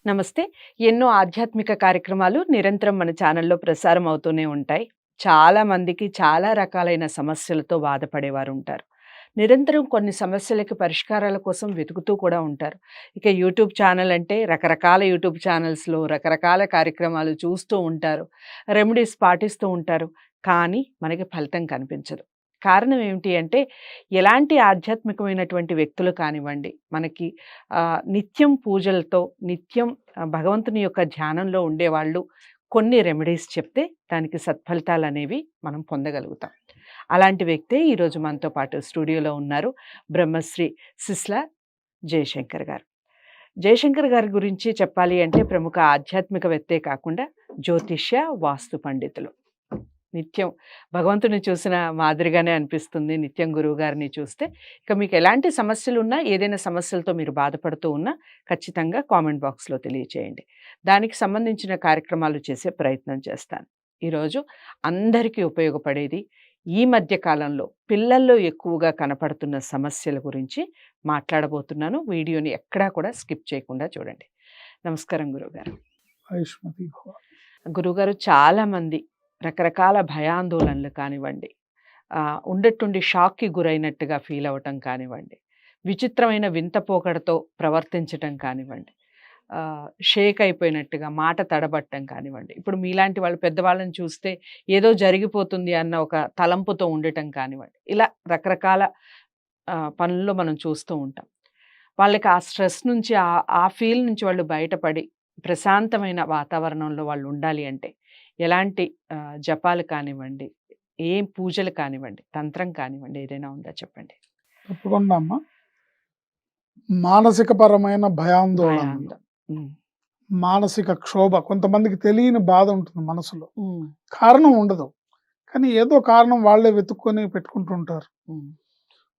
నమస్తే. ఎన్నో ఆధ్యాత్మిక కార్యక్రమాలు నిరంతరం మన ఛానల్‌లో ప్రసారం అవుతూనే ఉంటాయి. చాలా మందికి చాలా రకాలైన సమస్యలతో బాధపడేవారుంటారు. నిరంతరం కొన్ని సమస్యలకి పరిష్కారాల కోసం వెతుకుతూ కూడా ఉంటారు. ఇక యూట్యూబ్ ఛానల్ అంటే రకరకాల యూట్యూబ్ ఛానల్స్‌లో రకరకాల కార్యక్రమాలు చూస్తూ ఉంటారు. రెమెడీస్ పాటిస్తూ ఉంటారు. కానీ మనకి ఫలితం కనిపించదు. కారణం ఏమిటి అంటే ఎలాంటి ఆధ్యాత్మికమైనటువంటి వ్యక్తులు కానివ్వండి, మనకి నిత్యం పూజలతో, నిత్యం భగవంతుని యొక్క ధ్యానంలో ఉండేవాళ్ళు కొన్ని రెమెడీస్ చెప్తే దానికి సత్ఫలితాలనేవి మనం పొందగలుగుతాం. అలాంటి వ్యక్తే ఈరోజు మనతో పాటు స్టూడియోలో ఉన్నారు. బ్రహ్మశ్రీ సిస్ల జయశంకర్ గారు. జయశంకర్ గారి గురించి చెప్పాలి అంటే ప్రముఖ ఆధ్యాత్మికవేత్తే కాకుండా జ్యోతిష్య, వాస్తు పండితులు. నిత్యం భగవంతుడిని చూసిన మాదిరిగానే అనిపిస్తుంది నిత్యం గురువుగారిని చూస్తే. ఇక మీకు ఎలాంటి సమస్యలున్నా, ఏదైనా సమస్యలతో మీరు బాధపడుతూ ఉన్నా ఖచ్చితంగా కామెంట్ బాక్స్‌లో తెలియచేయండి. దానికి సంబంధించిన కార్యక్రమాలు చేసే ప్రయత్నం చేస్తాను. ఈరోజు అందరికీ ఉపయోగపడేది, ఈ మధ్య కాలంలో పిల్లల్లో ఎక్కువగా కనపడుతున్న సమస్యల గురించి మాట్లాడబోతున్నాను. వీడియోని ఎక్కడా కూడా స్కిప్ చేయకుండా చూడండి. నమస్కారం గురువుగారు. ఆయుష్మతి భవ. గురువుగారు, చాలామంది రకరకాల భయాందోళనలు కానివ్వండి, ఉండట్టుండి షాక్‌కి గురైనట్టుగా ఫీల్ అవ్వటం కానివ్వండి, విచిత్రమైన వింత పోకడతో ప్రవర్తించటం కానివ్వండి, షేక్ అయిపోయినట్టుగా మాట తడబట్టం కానివ్వండి, ఇప్పుడు మీలాంటి వాళ్ళు పెద్దవాళ్ళని చూస్తే ఏదో జరిగిపోతుంది అన్న ఒక తలంపుతో ఉండటం కానివ్వండి, ఇలా రకరకాల పనుల్లో మనం చూస్తూ ఉంటాం. వాళ్ళకి ఆ స్ట్రెస్ నుంచి, ఆ ఫీల్ నుంచి వాళ్ళు బయటపడి ప్రశాంతమైన వాతావరణంలో వాళ్ళు ఉండాలి అంటే ఎలాంటి జపాలు కానివ్వండి, ఏం పూజలు కానివ్వండి, తంత్రం కానివ్వండి, ఏదైనా ఉందా చెప్పండి? తప్పకుండా అమ్మా. మానసిక పరమైన భయాందోళనలు, మానసిక క్షోభ, కొంతమందికి తెలియని బాధ ఉంటుంది మనసులో. కారణం ఉండదు, కానీ ఏదో కారణం వాళ్ళే వెతుక్కొని పెట్టుకుంటుంటారు.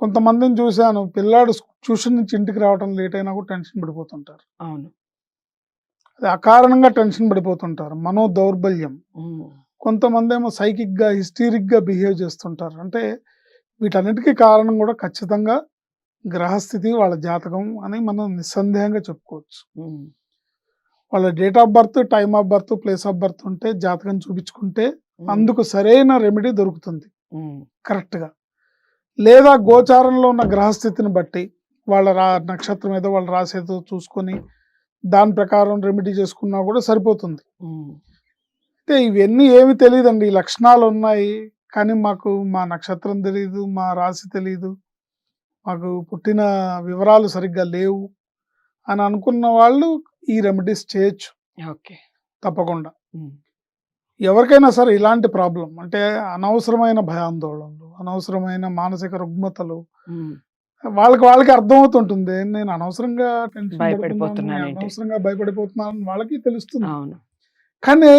కొంతమందిని చూశాను, పిల్లాడు ట్యూషన్ నుంచి ఇంటికి రావడం లేట్ అయినా కూడా టెన్షన్ పడిపోతుంటారు. అవును, అది అకారణంగా టెన్షన్ పడిపోతుంటారు. మనో దౌర్బల్యం. కొంతమంది ఏమో సైకిక్ గా, హిస్టీరిక్ గా బిహేవ్ చేస్తుంటారు. అంటే వీటన్నిటికీ కారణం కూడా ఖచ్చితంగా గ్రహస్థితి, వాళ్ళ జాతకం అని మనం నిస్సందేహంగా చెప్పుకోవచ్చు. వాళ్ళ date of birth, time of birth, place of birth ఉంటే జాతకం చూపించుకుంటే అందుకు సరైన రెమెడీ దొరుకుతుంది కరెక్ట్ గా. లేదా గోచారంలో ఉన్న గ్రహస్థితిని బట్టి వాళ్ళ నక్షత్రం ఏదో, వాళ్ళ రాశి ఏదో చూసుకొని దాని ప్రకారం రెమెడీ చేసుకున్నా కూడా సరిపోతుంది. అయితే ఇవన్నీ ఏమి తెలియదండి, ఈ లక్షణాలు ఉన్నాయి కానీ మాకు మా నక్షత్రం తెలియదు, మా రాశి తెలియదు, మాకు పుట్టిన వివరాలు సరిగ్గా లేవు అని అనుకున్న వాళ్ళు ఈ రెమెడీస్ చేయొచ్చు. ఓకే, తప్పకుండా. ఎవరికైనా సరే ఇలాంటి ప్రాబ్లం అంటే అనవసరమైన భయాందోళనలు, అనవసరమైన మానసిక రుగ్మతలు వాళ్ళకి అర్థమవుతుంటుంది. నేను అనవసరంగా టెన్షన్ పడిపోతున్నాను, అనవసరంగా భయపడిపోతున్నాను వాళ్ళకి తెలుస్తుంది. కానీ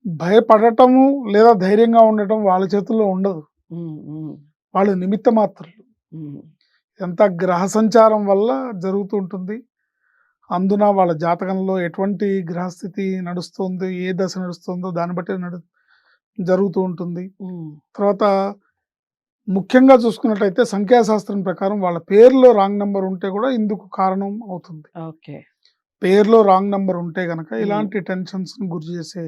భయపడటము లేదా ధైర్యంగా ఉండటం వాళ్ళ చేతుల్లో ఉండదు. వాళ్ళు నిమిత్త మాత్రులు. ఎంత గ్రహ సంచారం వల్ల జరుగుతూ ఉంటుంది. అందున వాళ్ళ జాతకంలో ఎటువంటి గ్రహస్థితి నడుస్తుంది, ఏ దశ నడుస్తుందో దాన్ని బట్టి జరుగుతూ ఉంటుంది. తర్వాత ముఖ్యంగా చూసుకున్నట్టయితే సంఖ్యాశాస్త్రం ప్రకారం వాళ్ళ పేరులో రాంగ్ నెంబర్ ఉంటే కూడా ఇందుకు కారణం అవుతుంది. పేరులో రాంగ్ నెంబర్ ఉంటే గనక ఇలాంటి టెన్షన్స్ గురి చేసే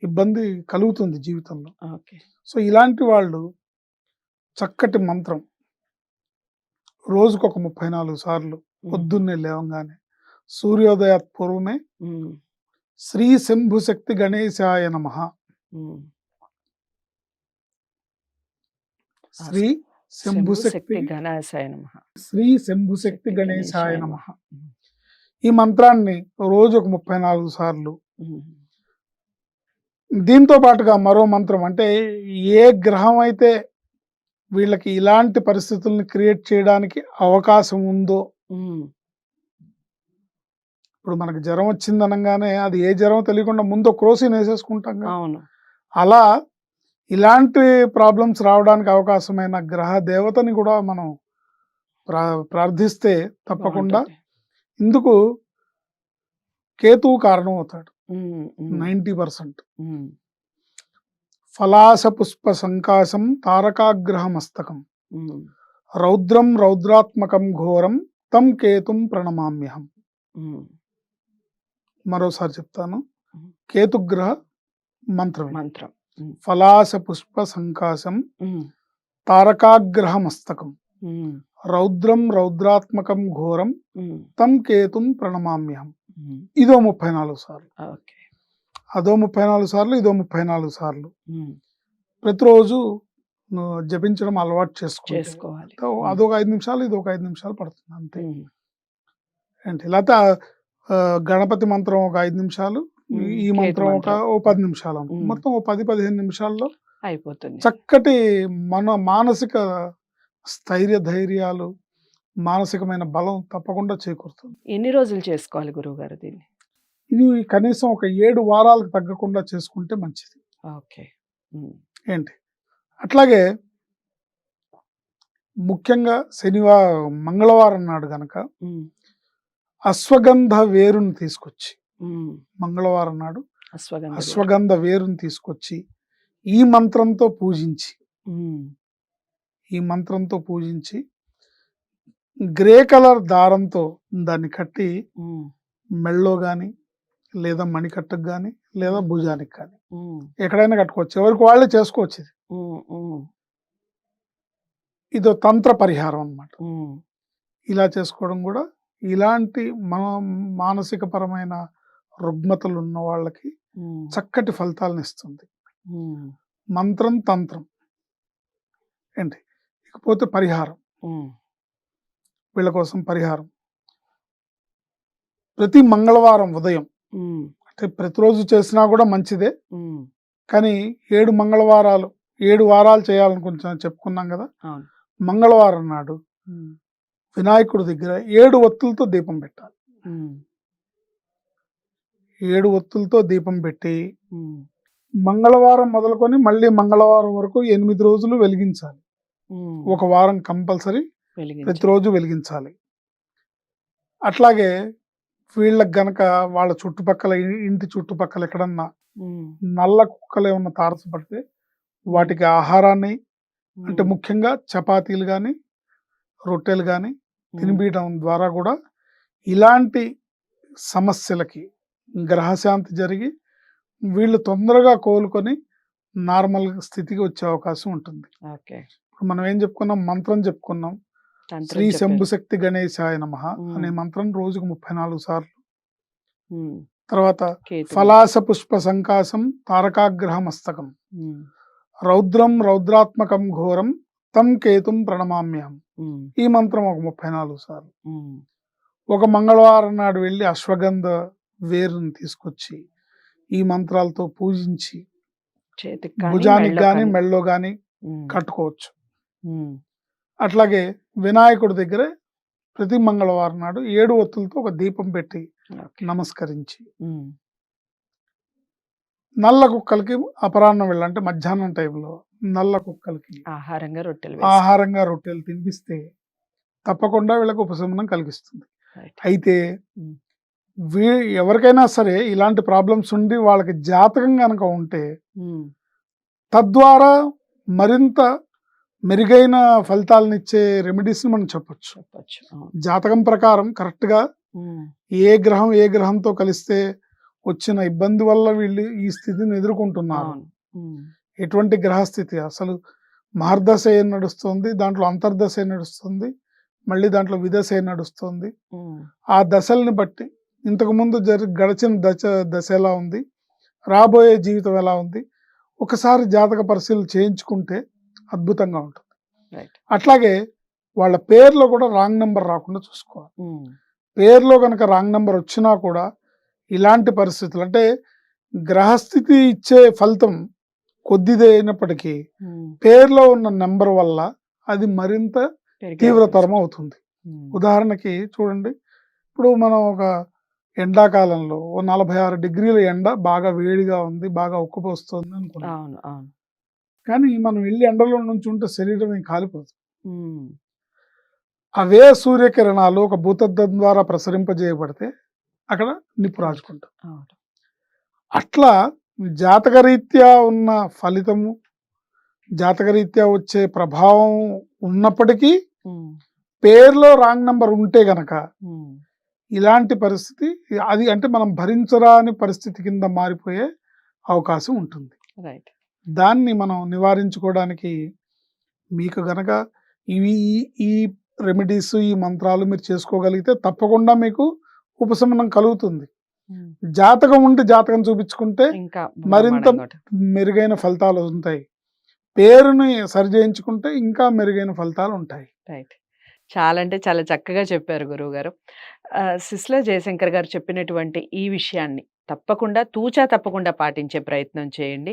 ఇబ్బంది కలుగుతుంది జీవితంలో. సో ఇలాంటి వాళ్ళు చక్కటి మంత్రం రోజుకొక 34 సార్లు పొద్దున్నే లేవంగానే సూర్యోదయాత్ పూర్వమే శ్రీ శంభు శక్తి గణేశాయ నమః, శ్రీ శంభు శక్తి గణేశాయ నమః, శ్రీ శంభు శక్తి గణేశాయ నమః, ఈ మంత్రాన్ని రోజు ఒక 34 సార్లు. దీంతో పాటుగా మరో మంత్రం, అంటే ఏ గ్రహం అయితే వీళ్ళకి ఇలాంటి పరిస్థితుల్ని క్రియేట్ చేయడానికి అవకాశం ఉందో, ఇప్పుడు మనకి జ్వరం వచ్చింది అనగానే అది ఏ జ్వరం తెలియకుండా ముందు క్రోసిన్ వేసేసుకుంటాం. అలా ఇలాంటి ప్రాబ్లమ్స్ రావడానికి అవకాశమైన గ్రహ దేవతని కూడా మనం ప్రార్థిస్తే తప్పకుండా ఇందుకు కేతువు కారణం అవుతాడు 90%. ఫలాస పుష్ప సంకాశం తారకాగ్రహ మస్తకం రౌద్రం రౌద్రాత్మకం ఘోరం తం కేతుం ప్రణమామ్యహం. మరోసారి చెప్తాను. ఉమ్. కేతుగ్రహ మంత్రం ఇది. మంత్రం. ఉమ్. ఫలాస పుష్ప సంకాశం ఉమ్. తారకాగ్రహ మస్తకం ఉమ్. రౌద్రం రౌద్రాత్మకం ఘోరం ఉమ్. తం కేతుం ప్రణమామ్యహం. ఉమ్. ఇదో 34 సార్లు, ఓకే. అదో 34 సార్లు, ఇదో 34 సార్లు. ఉమ్. ప్రతిరోజు జపించడం అలవాటు చేసుకోవాలి. అదొక 5 నిమిషాలు, ఇది ఒక 5 నిమిషాలు పడుతుంది అంతే. ఉమ్. ఏంటి లేకపోతే గణపతి మంత్రం ఒక 5 నిమిషాలు, ఈ కేతు మంత్రం మంత్రం. ఓ 10 నిమిషాలు అనుకో. ఉమ్. మొత్తం ఓ 10-15 నిమిషాల్లో అయిపోతుంది. చక్కటి మానసిక స్థైర్య ధైర్యాలు, మానసికమైన బలం తప్పకుండా చేకూరుతుంది. ఎన్ని రోజులు చేసుకోవాలి గురువుగారు దీన్ని? ఇది కనీసం ఒక 7 వారాలకు తగ్గకుండా చేసుకుంటే మంచిది. ఓకే. ఉమ్. ఏంటి అట్లాగే ముఖ్యంగా మంగళవారం నాడు గనక ఉమ్. అశ్వగంధ వేరుని తీసుకొచ్చి, ఉమ్. మంగళవారం నాడు అశ్వగంధ వేరు. అశ్వగంధ వేరుని తీసుకొచ్చి ఈ మంత్రంతో పూజించి, ఉమ్. ఈ మంత్రంతో పూజించి గ్రే కలర్ దారంతో దాన్ని కట్టి ఉమ్. మెళ్ళో కానీ, లేదా మణికట్టుకు కానీ, లేదా భుజానికి కానీ ఉమ్. ఎక్కడైనా కట్టుకోవచ్చు. ఎవరికి వాళ్ళే చేసుకోవచ్చు. ఇది ఉమ్. ఉమ్. ఇదో తంత్ర పరిహారం అన్నమాట. ఉమ్. ఇలా చేసుకోవడం కూడా ఇలాంటి మానసిక పరమైన రుగ్మతలు ఉన్న వాళ్ళకి ఉమ్. చక్కటి ఫలితాలను ఇస్తుంది. ఉమ్. మంత్రం తంత్రం ఏంటి. ఇకపోతే పరిహారం, ఉమ్. వీళ్ళ కోసం పరిహారం ప్రతి మంగళవారం ఉదయం, ఉమ్. అంటే ప్రతిరోజు చేసినా కూడా మంచిదే, ఉమ్. కానీ 7 మంగళవారాలు 7 వారాలు చేయాలనుకుంటున్నా చెప్పుకున్నాం కదా. అవును. మంగళవారం నాడు ఉమ్. వినాయకుడి దగ్గర 7 ఒత్తులతో దీపం పెట్టాలి. ఉమ్. 7 ఒత్తులతో దీపం పెట్టి ఉమ్. మంగళవారం మొదలుకొని మళ్ళీ మంగళవారం వరకు 8 రోజులు వెలిగించాలి. ఉమ్. ఒక వారం కంపల్సరీ వెలిగించాలి. ప్రతిరోజు వెలిగించాలి. అట్లాగే వీళ్ళకి గనక వాళ్ళ చుట్టుపక్కల ఇంటి చుట్టుపక్కల ఎక్కడన్నా ఉమ్. నల్ల కుక్కలు ఏమన్నా తారసపడితే వాటికి ఆహారాన్ని, అంటే ఉమ్. ముఖ్యంగా చపాతీలు కానీ, రొట్టెలు కానీ తినిపించడం ద్వారా కూడా ఇలాంటి సమస్యలకి గ్రహశాంతి జరిగి వీళ్ళు తొందరగా కోలుకొని నార్మల్ స్థితికి వచ్చే అవకాశం ఉంటుంది. ఓకే. ఇప్పుడు మనం ఏం చెప్పుకున్నాం, మంత్రం చెప్పుకున్నాం. తంత్రం శ్రీ చెప్పారు. శంభుశక్తి గణేశాయ నమః ఉమ్. అనే మంత్రం రోజుకు 34 సార్లు. ఉమ్. తర్వాత కేతు. ఫలాస పుష్ప సంకాశం తారకాగ్రహ మస్తకం ఉమ్. రౌద్రం రౌద్రాత్మకం ఘోరం తం కేతుం ప్రణమామ్యహం. ఉమ్. ఈ మంత్రం ఒక 34 సార్లు. ఉమ్. ఒక మంగళవారం నాడు వెళ్ళి అశ్వగంధ వేరుని తీసుకొచ్చి ఈ మంత్రాలతో పూజించి చేతికి కానీ, భుజానికి మెళ్ళో కానీ కానీ. మెళ్ళో కానీ ఉమ్. కట్టుకోవచ్చు. ఉమ్. అట్లాగే వినాయకుడి దగ్గర ప్రతి మంగళవారం నాడు 7 ఒత్తులతో ఒక దీపం పెట్టి ఓకే. నమస్కరించి ఉమ్. నల్ల కుక్కలకి అపరాహ్నం వేళ, అంటే మధ్యాహ్నం టైంలో నల్ల కుక్కలకి ఆహారంగా రొట్టెలు ఆహారంగా రొట్టెలు తినిపిస్తే తప్పకుండా వీళ్ళకి ఉపశమనం కలిగిస్తుంది. రైట్. అయితే ఉమ్. ఎవరికైనా సరే ఇలాంటి ప్రాబ్లమ్స్ ఉండి వాళ్ళకి జాతకం కనుక ఉంటే ఉమ్. తద్వారా మరింత మెరుగైన ఫలితాలనిచ్చే రెమెడీస్ని మనం చెప్పొచ్చు. చెప్పొచ్చు. అవును. జాతకం ప్రకారం కరెక్ట్గా ఉమ్. ఏ గ్రహంతో కలిస్తే వచ్చిన ఇబ్బంది వల్ల వీళ్ళు ఈ స్థితిని ఎదుర్కొంటున్నారు, అవును. ఉమ్. ఎటువంటి ఎటువంటి గ్రహస్థితి, అసలు మహర్దశ ఏం నడుస్తుంది, దాంట్లో అంతర్దశ ఏం నడుస్తుంది, మళ్ళీ దాంట్లో విదశ ఏం నడుస్తుంది, ఉమ్. ఆ దశల్ని బట్టి ఇంతకుముందు గడిచిన దశ ఎలా ఉంది, రాబోయే జీవితం ఎలా ఉంది, ఒకసారి జాతక పరిశీలన చేయించుకుంటే అద్భుతంగా ఉంటుంది. రైట్. అట్లాగే వాళ్ళ పేర్లో కూడా రాంగ్ నెంబర్ రాకుండా చూసుకోవాలి. ఉమ్. పేర్లో కనుక రాంగ్ నెంబర్ వచ్చినా కూడా ఇలాంటి పరిస్థితులు, అంటే గ్రహస్థితి ఇచ్చే ఫలితం కొద్దిదే అయినప్పటికీ ఉమ్. పేర్లో ఉన్న నెంబర్ వల్ల అది మరింత పెరిగే తీవ్రతరం అవకాశం. అవుతుంది. ఉమ్. ఉదాహరణకి చూడండి, ఇప్పుడు మనం ఒక ఎండాకాలంలో ఓ 46 డిగ్రీల ఎండ బాగా వేడిగా ఉంది, బాగా ఉక్కపోస్తుంది అనుకున్నాం. అవును. అవును. కానీ మనం వెళ్ళి ఎండలో నుంచి ఉంటే శరీరం ఏం కాలిపోతుంది. ఉమ్. అవే సూర్యకిరణాలు ఒక భూతద్దం ద్వారా ప్రసరింపజేయబడితే అక్కడ నిప్పు రాజుకుంటాం. అవును. అట్లా జాతకరీత్యా ఉన్న ఫలితము, జాతకరీత్యా వచ్చే ప్రభావం ఉన్నప్పటికీ ఉమ్. పేర్లో రాంగ్ నంబర్ ఉంటే గనక ఉమ్. ఇలాంటి పరిస్థితి అది అంటే మనం భరించరాని పరిస్థితి కింద మారిపోయే అవకాశం ఉంటుంది. రైట్. దాన్ని మనం నివారించుకోవడానికి మీకు గనక ఇవి ఈ రెమెడీస్, ఈ మంత్రాలు మీరు చేసుకోగలిగితే తప్పకుండా మీకు ఉపశమనం కలుగుతుంది. జాతకం ఉంటే జాతకం చూపించుకుంటే ఇంకా మరింత బ్రహ్మాండంగా మెరుగైన ఫలితాలు ఉంటాయి. పేరుని సరిచేయించుకుంటే ఇంకా మెరుగైన ఫలితాలు ఉంటాయి. రైట్. చాలా అంటే చాలా చక్కగా చెప్పారు గురువుగారు. సిస్లర్ జయశంకర్ గారు చెప్పినటువంటి ఈ విషయాన్ని తూచా తప్పకుండా పాటించే ప్రయత్నం చేయండి.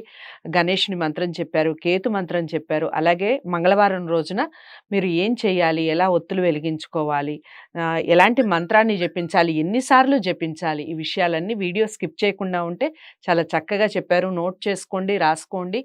గణేషుని మంత్రం చెప్పారు, కేతు మంత్రం చెప్పారు. అలాగే మంగళవారం రోజున మీరు ఏం చేయాలి, ఎలా ఒత్తులు వెలిగించుకోవాలి, ఎలాంటి మంత్రాన్ని జపించాలి, ఎన్నిసార్లు జపించాలి, ఈ విషయాలన్నీ వీడియో స్కిప్ చేయకుండా ఉంటే చాలా చక్కగా చెప్పారు. నోట్ చేసుకోండి, రాసుకోండి,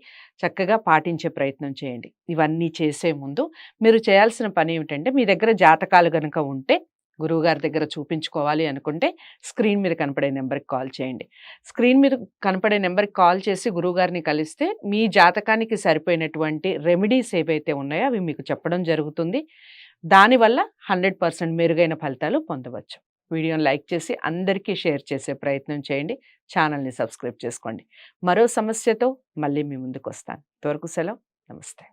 చక్కగా పాటించే ప్రయత్నం చేయండి. ఇవన్నీ చేసే ముందు మీరు చేయాల్సిన పని ఏమిటంటే, మీ దగ్గర జాతకాలు గనక ఉంటే గురువుగారి దగ్గర చూపించుకోవాలి అనుకుంటే స్క్రీన్ మీద కనపడే నెంబర్కి కాల్ చేయండి. స్క్రీన్ మీద కనపడే నెంబర్కి కాల్ చేసి గురువుగారిని కలిస్తే మీ జాతకానికి సరిపోయినటువంటి రెమెడీస్ ఏవైతే ఉన్నాయో అవి మీకు చెప్పడం జరుగుతుంది. దానివల్ల 100% మెరుగైన ఫలితాలు పొందవచ్చు. వీడియోని లైక్ చేసి అందరికీ షేర్ చేసే ప్రయత్నం చేయండి. ఛానల్ని సబ్స్క్రైబ్ చేసుకోండి. మరో సమస్యతో మళ్ళీ మీ ముందుకు వస్తాను. ఇంతవరకు సెలవు. నమస్తే.